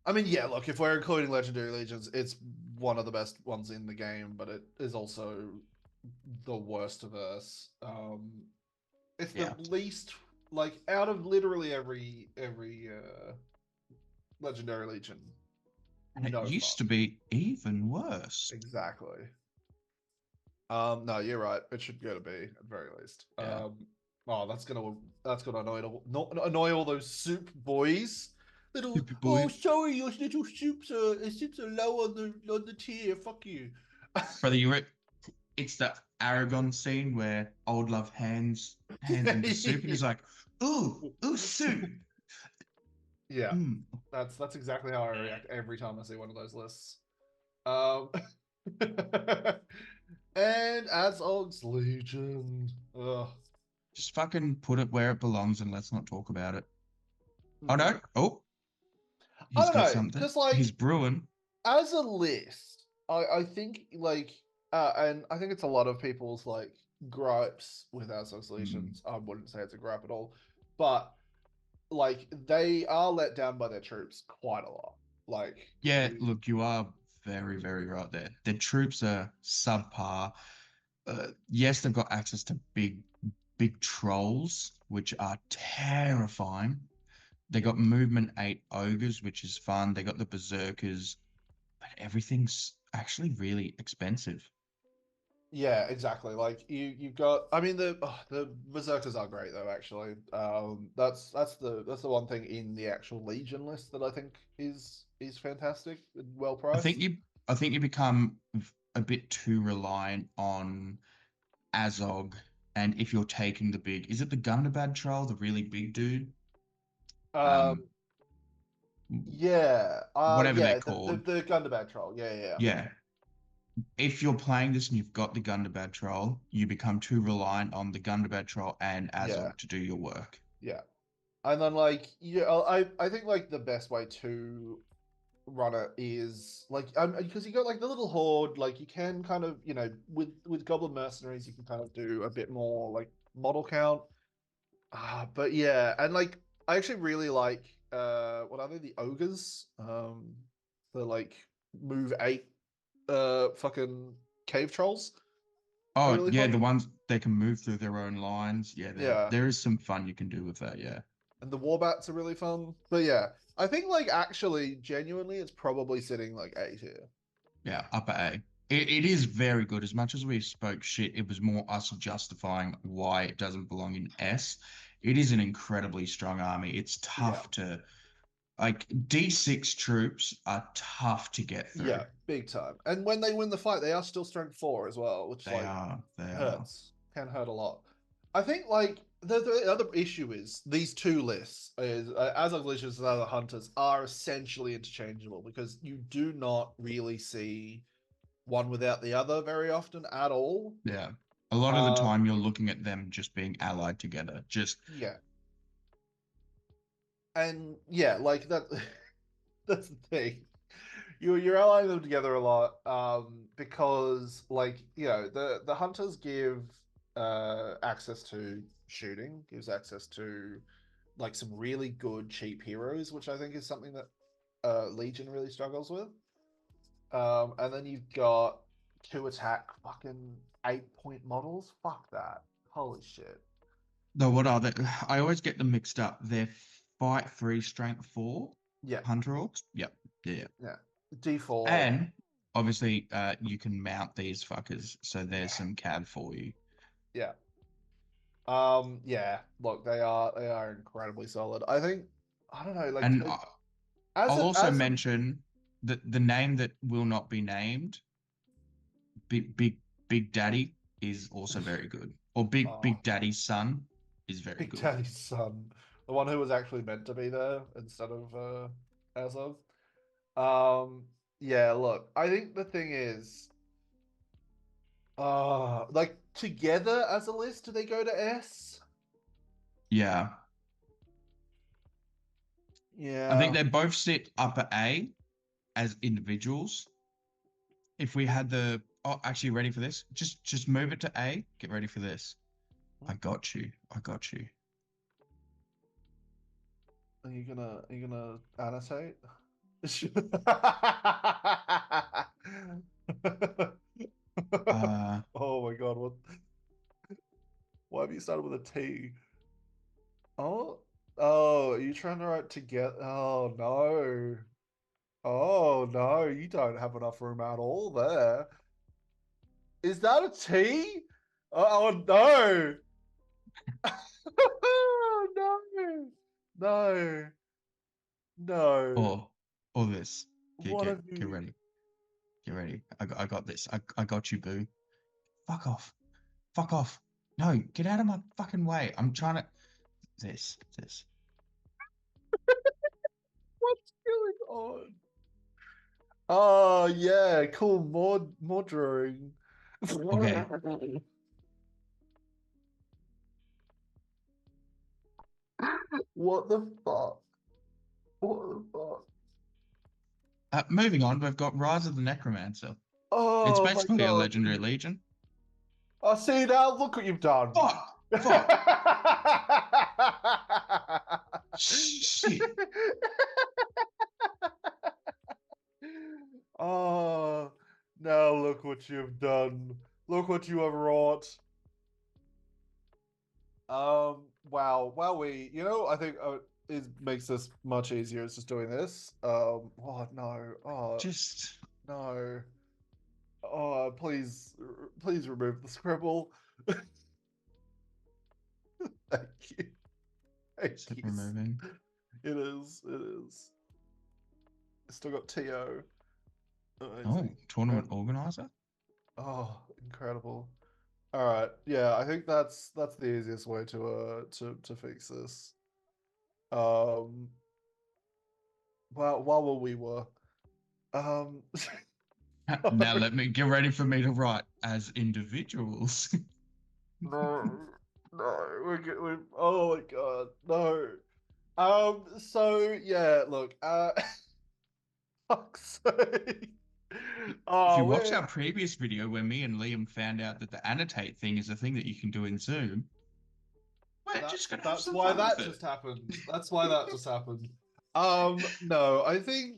I mean, yeah, look, if we're including Legendary Legions, it's one of the best ones in the game, but it is also the worst of us. It's the Yeah. least like out of literally every Legendary Legion, And it no fun. used to be even worse. Exactly. No, you're right. It should go to B at the very least. Yeah. Oh, that's gonna not annoy all those soup boys. Little Stupid oh boy. sorry, your little soups are low on the tier. Fuck you. Brother, it's that Aragon scene where old love hands him the soup and he's like, ooh, soup. Yeah, Mm. that's exactly how I react every time I see one of those lists. Um, and as Og's Legion, ugh. Just fucking put it where it belongs and let's not talk about it. Oh no. Oh, I he's don't got know, something. because like He's brewing. as a list, I think like and I think it's a lot of people's like gripes with our Mm. solutions. I wouldn't say it's a gripe at all, but like they are let down by their troops quite a lot. Like Yeah, look, you are very, very right there. The troops are subpar. Yes, they've got access to big trolls, which are terrifying. They got movement 8 ogres, which is fun. They got the berserkers, but everything's actually really expensive. yeah, exactly. Like you've got. I mean the berserkers are great though. Actually, that's the one thing in the actual Legion list that I think is fantastic and well I think priced. you I think you become a bit too reliant on Azog, and if you're taking the big, is it the Gundabad troll, the really big dude? Um, Um, yeah, whatever they're yeah, the called. the Gundabad troll. Yeah, yeah, yeah. Yeah. If you're playing this and you've got the Gundabad troll, you become too reliant on the Gundabad troll and Yeah, Azog to do your work. yeah. And then like yeah, I think like the best way to run it is like because you got like the little horde, like you can kind of with goblin mercenaries you can kind of do a bit more like model count. But yeah, and like I actually really like what are they, the ogres? The like move eight fucking cave trolls are Oh, really yeah, fun. the ones they can move through their own lines. Yeah, Yeah, there is some fun you can do with that. Yeah. and the warbats are really fun. But yeah, I think like actually genuinely it's probably sitting like A tier. Yeah, upper A. It is very good. As much as we spoke shit, it was more us justifying why it doesn't belong in S. It is an incredibly strong army. It's Yeah. tough to like D6 troops are tough to get Yeah, through. big time. And when they win the fight, they are still strength four as well, which They like are. They are. hurts. Can hurt a lot. I think like the other issue is these two lists is Azog Legions and other hunters are essentially interchangeable because you do not really see one without the other very often at all. Yeah. A lot of the Um, time you're looking at them just being allied together. Just yeah, and yeah, like that. That's the thing. You're allying them together a lot, because like the hunters give access to shooting, gives access to like some really good cheap heroes, which I think is something that Legion really struggles with. And then you've got two attack fucking 8-point models. Fuck that. Holy shit. though what are they? I always get them mixed up. They're fight 3, strength 4 Yeah, hunter orcs. Yep. Yeah. yeah. D4. And obviously, you can mount these fuckers, so there's Yeah, some CAD for you. yeah. Yeah. Look, they are incredibly solid. I think I don't know, like And as I'll a also as a mention that the name that will not be named, Big Daddy, is also very good. Or oh, Big Daddy's son is very Big good. Daddy's son, the one who was actually meant to be there instead of Azov. Yeah, look, I think the thing is, like together as a list, do they go to S? Yeah, I think Yeah. they both sit upper A as individuals. If we had the oh, actually ready for this? Just move it to A. Get ready for this. I got you. I got you. Are you gonna annotate? Uh, Oh my god, what? Why have you started with a T? Oh, oh, are you trying to write together? Oh no. Oh no, you don't have enough room at all there. Is that a T? Oh no. Oh no. No. No. or or this. What have Get you? ready. Get ready. I got this. I got you, boo. Fuck off. Fuck off. No, get out of my fucking way. I'm trying to this. What's going on? Oh yeah, cool. More drawing. Okay. What the fuck? What the fuck? Moving on, we've got Rise of the Necromancer. It's Oh my basically a god. legendary legion. I see now. Look what you've done. Fuck! Fuck! Shit! Oh, now look what you've done. Look what you have wrought. Wow, I think it makes this much easier. It's just doing this. Oh no, oh Just no, oh please remove the scribble. Thank you, thank is it you. removing? It is, it is. It's still got TO. Oh, Amazing. tournament organizer? Oh, incredible. All right, yeah, I think that's the easiest way to fix this. Um, while we were, um, Now let me get ready for me to write as individuals. no, no, oh my God, no. So yeah, look, fuck's sake. If you Oh, watch our previous video where me and Liam found out that the annotate thing is a thing that you can do in Zoom, we're just gonna have that's some why fun with that it. just happened. That's why that just happened. No, I think,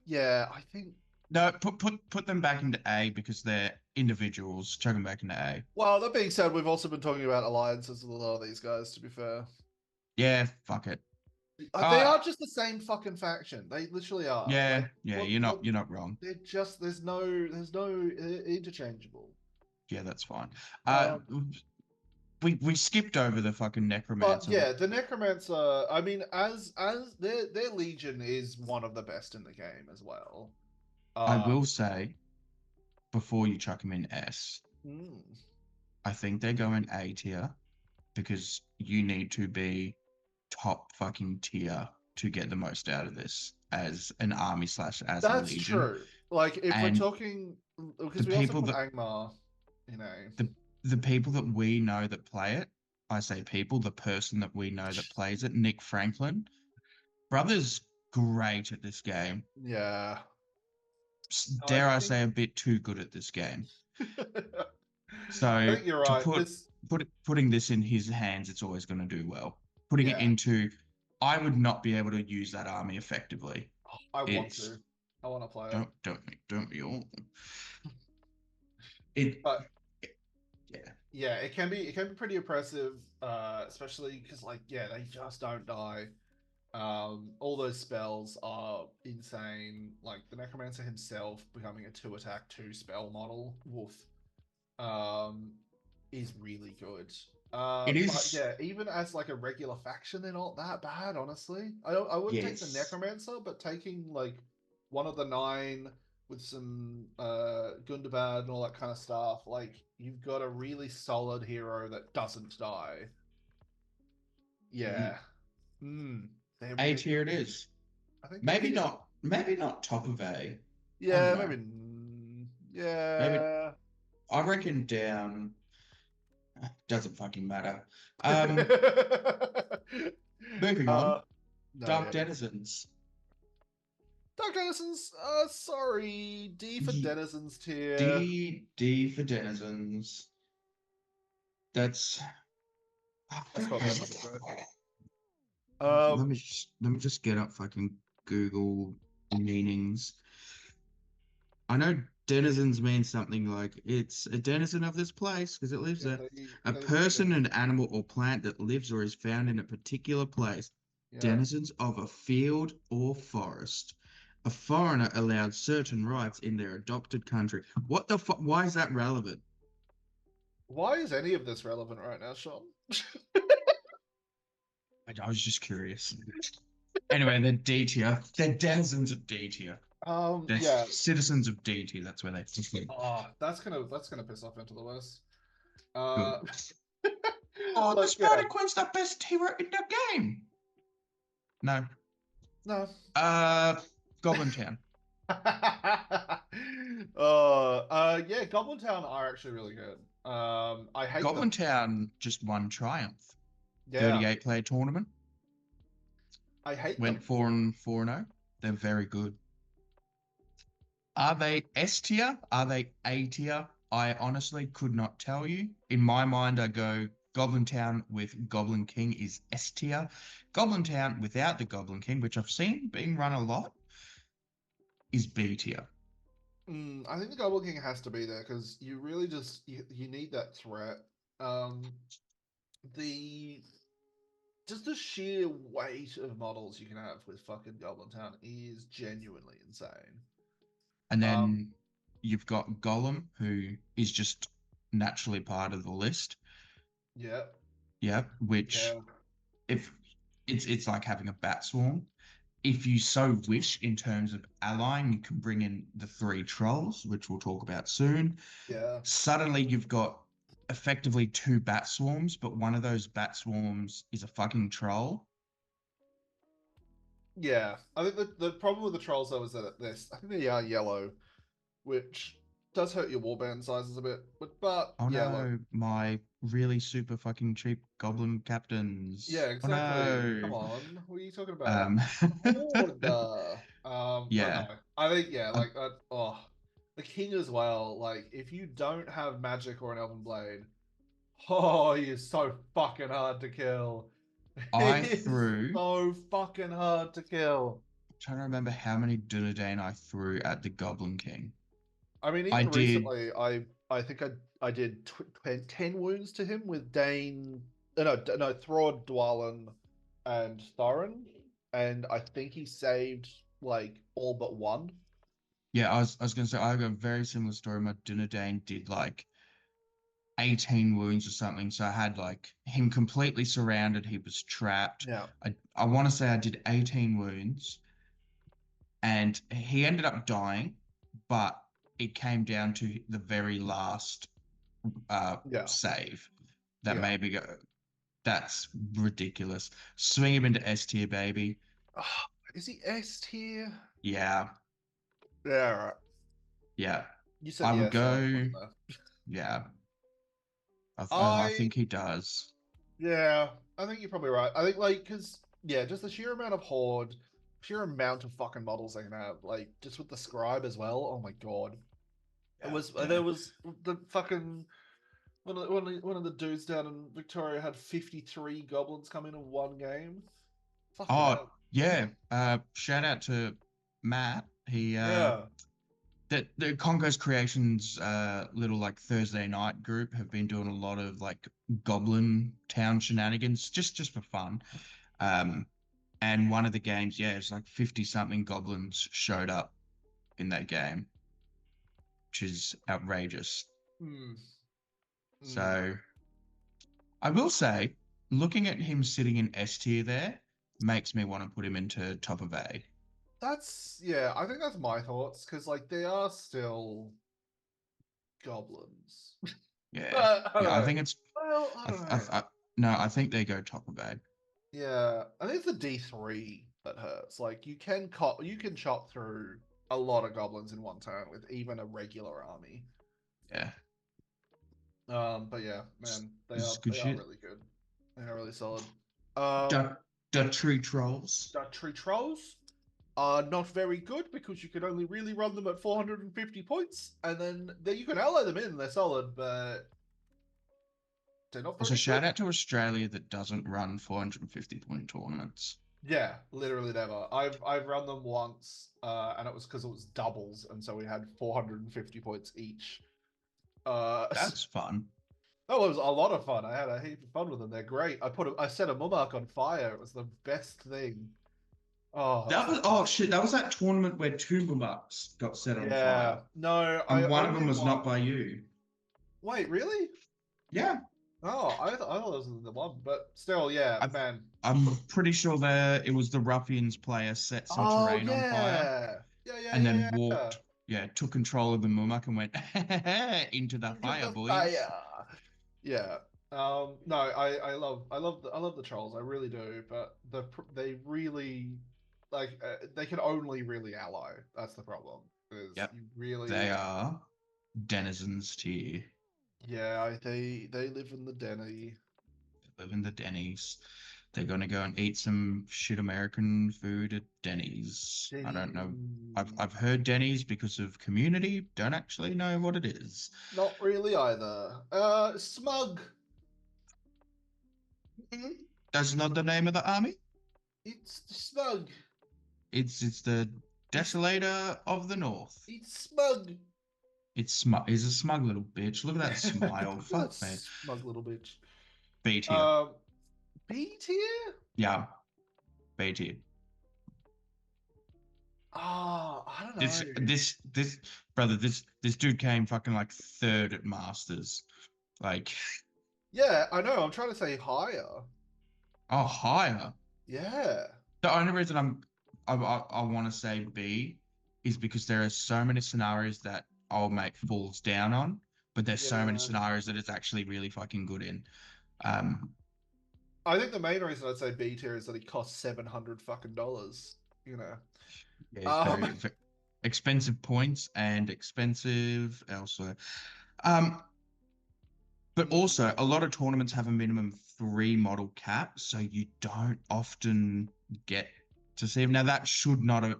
yeah, I think. No, put them back into A because they're individuals. Chuck them back into A. Well, that being said, we've also been talking about alliances with a lot of these guys, to be fair. Yeah, fuck it. They Uh are just the same fucking faction. They literally are. yeah, Like, yeah, what, you're not wrong. they're just, there's no interchangeable. Yeah, that's fine. Uh Um, we skipped over the fucking but necromancer. yeah, the Necromancer, I mean, as their Legion is one of the best in the game as well. I Uh, will say before you chuck them in S, hmm. I think they're going A tier because you need to be top fucking tier to get the most out of this as an army slash as a That's legion. true. Like, if we're And talking, the because we also people put that Angmar, you know. the the people that we know that play it, I say people, the person that we know that plays it, Nick Franklin, brother's great at this game. Yeah. I Dare I think say a bit too good at this game. I So think you're to right. This, putting this in his hands, it's always going to do well. Putting it yeah, into, I would not be able to use that army effectively. I want It's to. I want to play it. don't we all? It But yeah. yeah, it can be pretty oppressive, especially because like yeah, they just don't die. All those spells are insane. Like the Necromancer himself becoming a 2 attack, 2 spell model, woof, um, is really good. It But is, yeah, even as like a regular faction, they're not that bad, honestly. I wouldn't take the yes. Necromancer, but taking like one of the 9 with some Gundabad and all that kind of stuff, like you've got a really solid hero that doesn't die. Mhm. Yeah. Hmm. A They're tier it good. is. I think they're good. Maybe not top of A. I don't Yeah, know. maybe. Maybe Yeah. I reckon down doesn't fucking matter. Um, moving on. No, Dark yeah. Denizens. Dark Denizens, sorry. D for Ye- Denizens tier. D for Denizens. That's That's not Denizens, right? let Um, me let me just get up fucking Google meanings. I know denizens means something like it's a denizen of this place because it lives yeah, there. A they live person, there. an animal, or plant that lives or is found in a particular place. Yeah. Denizens of a field or forest. A foreigner allowed certain rights in their adopted country. What the fuck? Why is that relevant? Why is any of this relevant right now, Sean? I was just curious. Anyway, they're D tier. They're denizens of D tier. They're Yeah. citizens of D tier. That's where they fit. Oh, that's gonna piss off into the West. Good. Uh, Oh, the but yeah, Spider Queen's the best hero in the game. No. no. Goblin Town. Yeah, Goblin Town are actually really good. I hate Goblin them. Town just won Triumph. Yeah. 38 player tournament. I hate Went them. 4-0. They're very good. Are they S tier? Are they A tier? I honestly could not tell you. In my mind, I go Goblin Town with Goblin King is S tier. Goblin Town without the Goblin King, which I've seen being run a lot, is B tier. I think the Goblin King has to be there because you really just you need that threat. Um, the just the sheer weight of models you can have with fucking Goblin Town is genuinely insane. And Um, then you've got Golem, who is just naturally part of the list. yeah, Yep, which yeah, if it's like having a bat swarm. If you so wish, in terms of allying, you can bring in the three trolls, which we'll talk about soon. yeah, Suddenly, you've got effectively two bat swarms, but one of those bat swarms is a fucking troll. yeah. I think the problem with the trolls though is that this I think they are yellow, which does hurt your warband sizes a bit. But Oh yeah, look, no, my really super fucking cheap goblin captains. yeah, Oh exactly. Come no. on, what are you talking about? Um, Order. But no, yeah, I think yeah, I, like that. Oh, the king as well. Like if you don't have magic or an elven blade, oh, he is so fucking hard to kill. He I is threw, so fucking hard to kill. trying to remember how many Dunedain I threw at the Goblin King. I mean, I even did, recently, I think I did 10 wounds to him with Dane, no, Throd, Dwalin, and Thorin, and I think he saved like all but one. yeah, I was gonna say I got a very similar story. My Dunedain did like 18 wounds or something. So I had like him completely surrounded. He was trapped. Yeah, I want to say I did 18 wounds and he ended up dying, but it came down to the very last yeah, save that yeah. maybe go. That's ridiculous. Swing him into S tier, baby. Ah, is he S tier? Yeah, Yeah, right. yeah. You said I would yes, so I'm go. putting that. Yeah, I I think he does. Yeah, I think you're probably right. I think like because yeah, just the sheer amount of horde, sheer amount of fucking models they can have, like just with the scribe as well. Oh my god, it Yeah, was yeah. there was the fucking one of the dudes down in Victoria had 53 goblins come in one game. Fucking Oh, hell. yeah. Shout out to Matt. He Yeah, that the Congo's Creations little like Thursday night group have been doing a lot of like Goblin Town shenanigans just for fun. Um, and one of the games, yeah, it's like 50 something goblins showed up in that game, which is outrageous. mm, mm. So I will say, looking at him sitting in S tier there makes me want to put him into top of A. That's yeah. I think that's my thoughts because like they are still goblins. Yeah, I don't yeah. I know. think it's. Well, I don't know. No, I think they go top of A. Yeah, I think it's the D3 that hurts. Like you can chop through a lot of goblins in one turn with even a regular army. Yeah, But yeah, man, this is good they are shit. really good. They are really solid. Um, The tree trolls. Tree Trolls are not very good because you can only really run them at 450 points, and then you can ally them in. They're solid, but they're not Also, very shout good. out to Australia that doesn't run 450 point tournaments. Yeah, literally never. I've run them once, and it was because it was doubles, and so we had 450 points each. That's fun. Oh, it was a lot of fun. I had a heap of fun with them. They're great. I set a Mumark on fire. It was the best thing. Oh, it was That the was oh best. shit. That was that tournament where two bucks got set on fire, Yeah. No, and I one of only them was not by won. you. Wait, really? Yeah, Oh, I thought this was the one, but still, yeah, I, man. I'm pretty sure it was the ruffians player set some Oh terrain on fire yeah, yeah, yeah, and yeah, then yeah. walked, yeah, took control of the Mumak and went into the Into fire, the boys. fire. Yeah. No, I love I love the trolls. I really do. But they really like they can only really ally. That's the problem. Is Yep, you they really are denizens yeah they live in the denny. live in the Dennies. They're gonna go and eat some shit American food at Denny's. I don't know. I've heard Denny's because of Community. Don't actually know what it is. Not really either. Smug. That's not the name of the army. It's smug. It's the It's Desolator of the North. it's smug. It's smug. He's a smug little bitch. Look at that smile. That Fuck me. smug little bitch. B tier. B tier? Yeah, B tier. Ah, I don't This know. this brother. This dude came fucking like third at Masters. Like, Yeah, I know. I'm trying to say higher. oh, higher. Yeah. The only reason I want to say B is because there are so many scenarios that I'll make falls down on, but there's so many Yeah. scenarios that it's actually really fucking good in. Um, I think the main reason I'd say B tier is that he costs $700 fucking dollars. You know. yeah, it's Um. very expensive points and expensive elsewhere. Um, but also a lot of tournaments have a minimum 3 model cap, so you don't often get to see him. Now that should not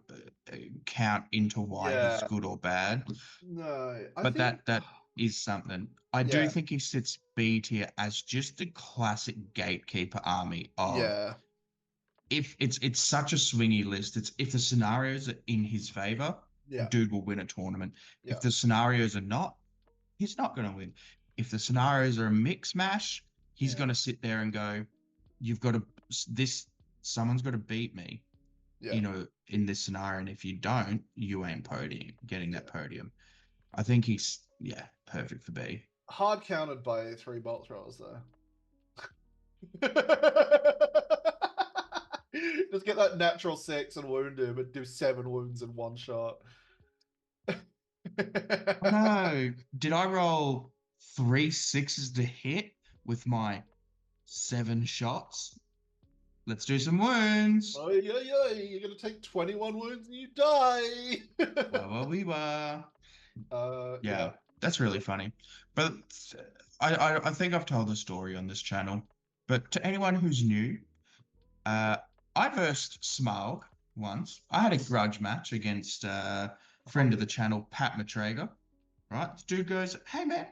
count into why he's Yeah. good or bad. No, I But think. that is something. I do Yeah. think he sits B tier as just the classic gatekeeper army of Yeah. if it's such a swingy list. It's if the scenarios are in his favor, Yeah. dude will win a tournament. Yeah. If the scenarios are not, he's not going to win. If the scenarios are a mix mash, he's Yeah. going to sit there and go, "You've got to this. Someone's got to beat me." Yeah. In this scenario, and if you don't, you ain't getting Yeah. that podium. I think he's perfect for B. Hard counted by 3 bolt throwers though. Just get that natural 6 and wound him and do 7 wounds in one shot. Oh no, did I roll 3 6s to hit with my 7 shots? Let's do some wounds. Oh yeah, yeah, you're gonna take 21 wounds and you die. We were. Yeah. Yeah, that's really funny. But I think I've told the story on this channel. But to anyone who's new, uh, I versed Smaug once. I had a grudge match against friend of the channel, Pat Matrager. Right? This dude goes, "Hey man,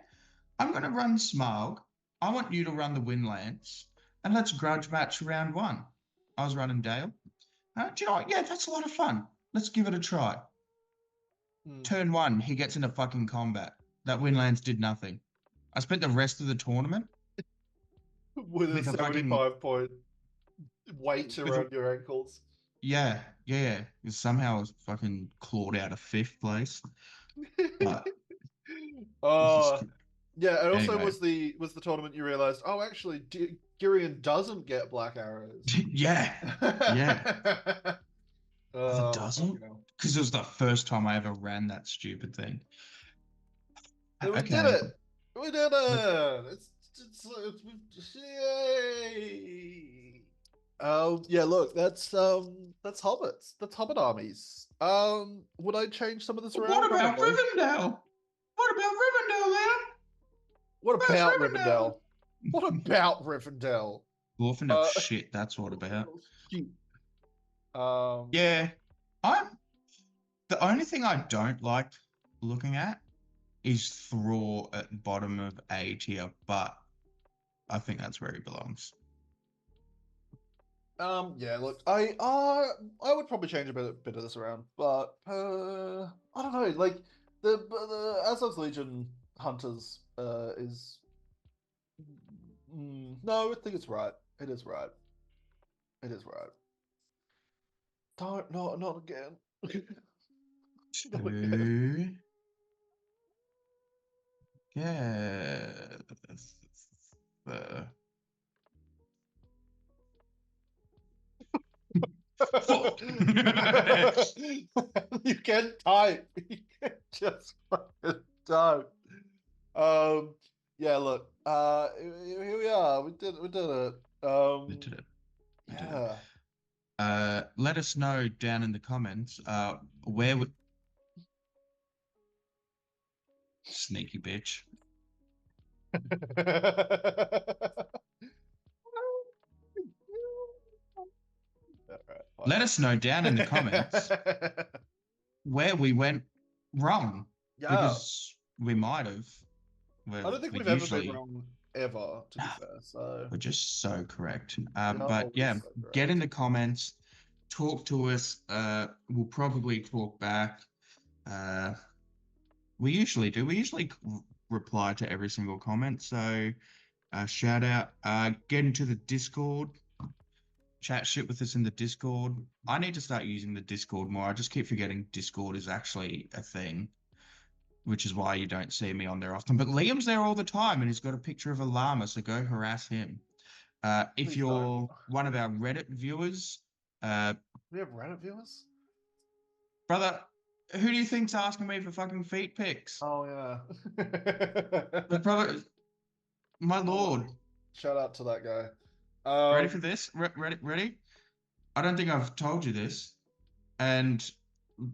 I'm gonna run Smaug. I want you to run the Windlands, and let's grudge match round 1." I was running Dale. Do you know what? Yeah, that's a lot of fun. Let's give it a try. Turn 1, he gets into fucking combat. That Windlands did nothing. I spent the rest of the tournament With a with a fucking 75-point weight with a, around your ankles. yeah. Somehow I was fucking clawed out of 5th place. But Oh, yeah, and also anyway, was the tournament you realized, oh, actually, Girion doesn't get black arrows. yeah, yeah. Oh, that Oh, doesn't? fucking hell. Because it was the first time I ever ran that stupid thing. We did Okay. it! We did Let, it! It's yay! Yeah, look, that's hobbits. That's hobbit armies. Would I change some of this around? what about Probably. Rivendell? What about Rivendell, man? What Where's about Rivendell? Rivendell? What about Rivendell? Orphan of shit, that's what about. Shoot. Um, Yeah. I'm the only thing I don't like looking at is Thrall at bottom of A tier, but I think that's where he belongs. yeah, look, I would probably change a bit of this around, but I don't know, like the Azov's Legion Hunters is no, I think it's right. It is right. It is right. Don't not again. Not again. Two. Yeah. Uh, fuck. You can type. You can just fucking type. Yeah, look. Here we are. We did it. We did it. We did it. Yeah. Let us know down in the comments. Where would sneaky bitch? Let us know down in the comments where we went wrong, Yeah, because we might have. I don't think We we've ever been usually wrong ever, to be fair. So we're just so correct. we are But always yeah, so get in correct. the comments, talk to us. We'll probably talk back. Uh, we usually do. We usually reply to every single comment. So shout out. Get into the Discord. Chat shit with us in the Discord. I need to start using the Discord more. I just keep forgetting Discord is actually a thing, which is why you don't see me on there often. But Liam's there all the time, and he's got a picture of a llama, so go harass him. If Please don't. you're one of our Reddit viewers, uh, We have Reddit viewers? brother, who do you think's asking me for fucking feet pics? Oh yeah. But brother, my lord, Oh, shout out to that guy. ready for this? Ready? Ready? I don't think I've told you this, and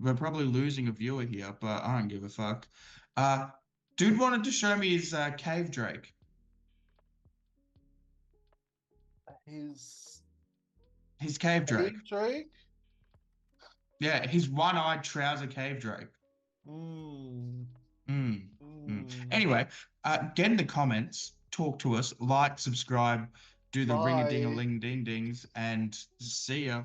we're probably losing a viewer here, but I don't give a fuck. Uh, Dude wanted to show me his cave drake. His His cave drake. Cave Drake? Yeah, his one-eyed trouser cave drake. Mm. Mm, mm. Mm. Anyway, get in the comments, talk to us, like, subscribe, do the Bye. ring-a-ding-a-ling-ding-dings, and see ya.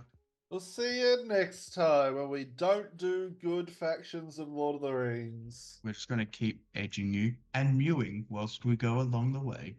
We'll see you next time when we don't do good factions of Lord of the Rings. We're just going to keep edging you and mewing whilst we go along the way.